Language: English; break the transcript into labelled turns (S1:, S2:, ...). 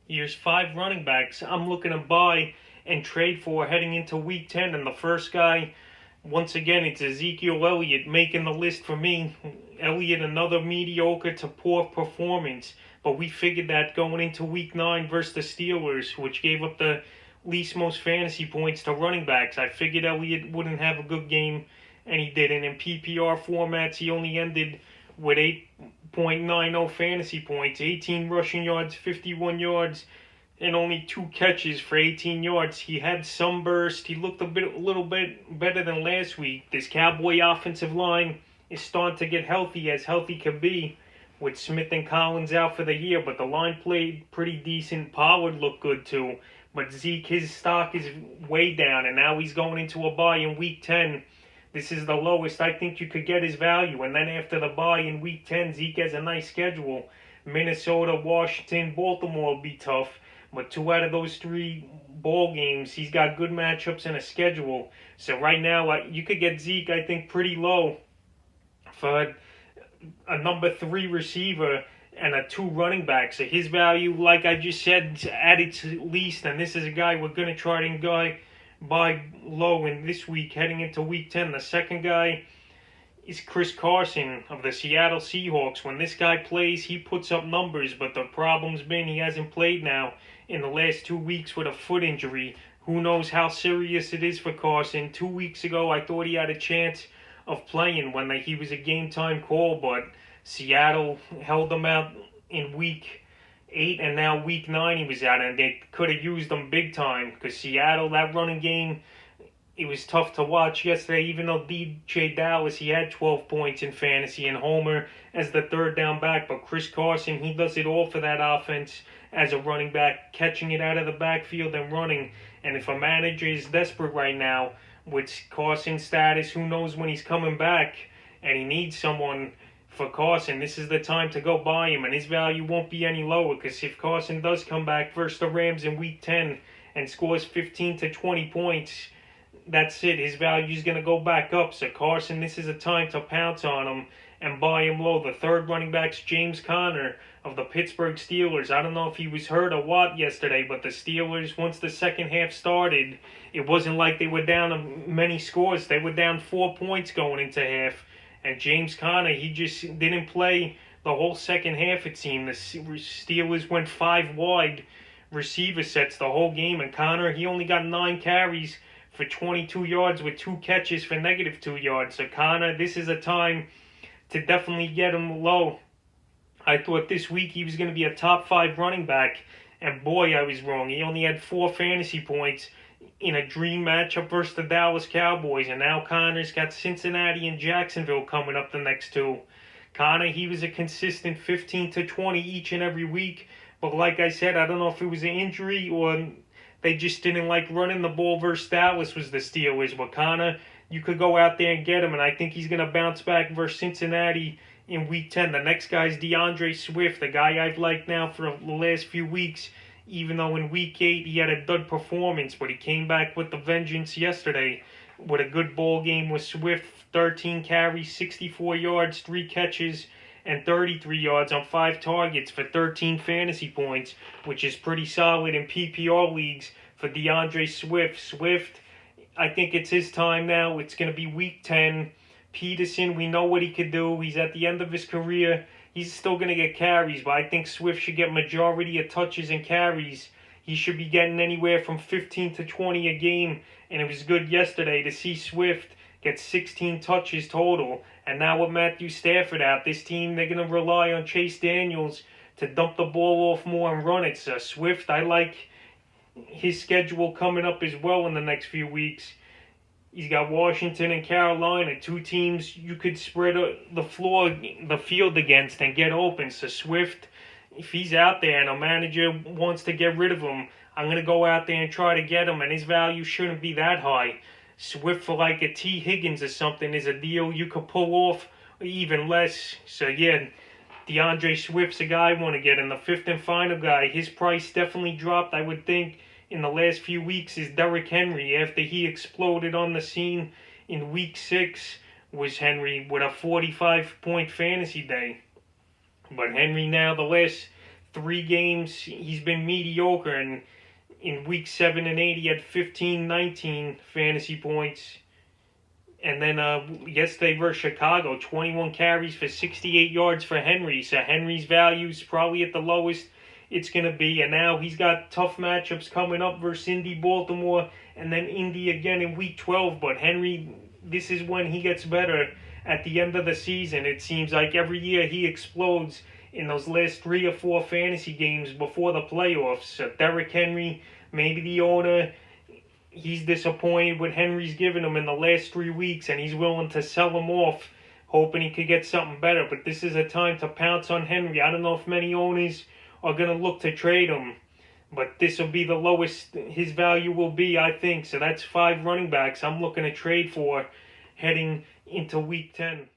S1: Here's 5 running backs I'm looking to buy and trade for heading into Week 10. And the first guy, once again, it's Ezekiel Elliott making the list for me. Elliott, another mediocre to poor performance. But we figured that going into Week 9 versus the Steelers, which gave up the least most fantasy points to running backs. I figured Elliott wouldn't have a good game, and he didn't. In PPR formats, he only ended with 8.90 fantasy points, 18 rushing yards, 51 yards, and only 2 catches for 18 yards. He had some burst. He looked a little bit better than last week. This Cowboy offensive line is starting to get healthy, as healthy can be, with Smith and Collins out for the year, but the line played pretty decent. Pollard looked good too, but Zeke, his stock is way down, and now he's going into a bye in Week 10. This is the lowest I think you could get his value. And then after the bye in Week 10, Zeke has a nice schedule. Minnesota, Washington, Baltimore will be tough. But 2 out of those 3 ball games, he's got good matchups and a schedule. So right now, you could get Zeke, I think, pretty low for a number 3 receiver and a 2 running back. So his value, like I just said, added to least. And this is a guy we're going to try to buy low in this week heading into Week 10. The second guy is Carson of the Seattle Seahawks. When this guy plays, he puts up numbers, but the problem's been he hasn't played now in the last 2 weeks with a foot injury. Who knows how serious it is for Carson. 2 weeks ago, I thought he had a chance of playing when he was a game-time call, but Seattle held him out in Week 8, and now Week 9 he was out, and they could have used him big time, because Seattle, that running game, it was tough to watch yesterday. Even though DJ Dallas, he had 12 points in fantasy, and Homer as the third down back, but Chris Carson, he does it all for that offense as a running back, catching it out of the backfield and running. And if a manager is desperate right now with Carson's status, who knows when he's coming back, and he needs someone for Carson, this is the time to go buy him, and his value won't be any lower, because if Carson does come back versus the Rams in Week 10 and scores 15 to 20 points, that's it. His value is going to go back up. So Carson, this is a time to pounce on him and buy him low. The third running back's James Conner of the Pittsburgh Steelers. I don't know if he was hurt or what yesterday, but the Steelers, once the second half started, it wasn't like they were down many scores. They were down 4 points going into half. And James Conner, he just didn't play the whole second half, it seemed. The Steelers went 5 wide receiver sets the whole game. And Conner, he only got 9 carries for 22 yards with 2 catches for -2 yards. So Conner, this is a time to definitely get him low. I thought this week he was going to be a top 5 running back. And boy, I was wrong. He only had 4 fantasy points in a dream matchup versus the Dallas Cowboys. And now Conner's got Cincinnati and Jacksonville coming up the next 2. Conner, he was a consistent 15 to 20 each and every week. But like I said, I don't know if it was an injury or they just didn't like running the ball versus Dallas was the Steelers. But Conner, you could go out there and get him, and I think he's going to bounce back versus Cincinnati in Week 10. The next guy is DAndre Swift, the guy I've liked now for the last few weeks, even though in Week 8 he had a dud performance, but he came back with the vengeance yesterday with a good ball game with Swift. 13 carries, 64 yards, 3 catches, and 33 yards on 5 targets for 13 fantasy points, which is pretty solid in PPR leagues for DAndre Swift. Swift, I think it's his time now. It's going to be Week 10. Peterson, we know what he could do. He's at the end of his career. He's still going to get carries, but I think Swift should get majority of touches and carries. He should be getting anywhere from 15 to 20 a game, and it was good yesterday to see Swift get 16 touches total. And now with Matthew Stafford out, this team, they're going to rely on Chase Daniels to dump the ball off more and run it. So Swift, I like his schedule coming up as well in the next few weeks. He's got Washington and Carolina, 2 teams you could spread the field against and get open. So Swift, if he's out there and a manager wants to get rid of him, I'm going to go out there and try to get him, and his value shouldn't be that high. Swift for like a T. Higgins or something is a deal you could pull off, even less. So yeah, DAndre Swift's a guy I want to get. And the 5th and final guy, his price definitely dropped, I would think, in the last few weeks, is Derrick Henry. After he exploded on the scene in Week 6 was Henry with a 45-point fantasy day. But Henry now, the last 3 games he's been mediocre, and in week 7 and 8 he had 15-19 fantasy points. And then yesterday versus Chicago, 21 carries for 68 yards for Henry. So Henry's value's probably at the lowest it's going to be. And now he's got tough matchups coming up versus Indy, Baltimore, and then Indy again in week 12. But Henry, this is when he gets better at the end of the season. It seems like every year he explodes in those last 3 or 4 fantasy games before the playoffs. So Derrick Henry, maybe the owner, he's disappointed with Henry's given him in the last 3 weeks, and he's willing to sell him off, hoping he could get something better. But this is a time to pounce on Henry. I don't know if many owners are going to look to trade him, but this will be the lowest his value will be, I think. So that's 5 running backs I'm looking to trade for heading into week 10.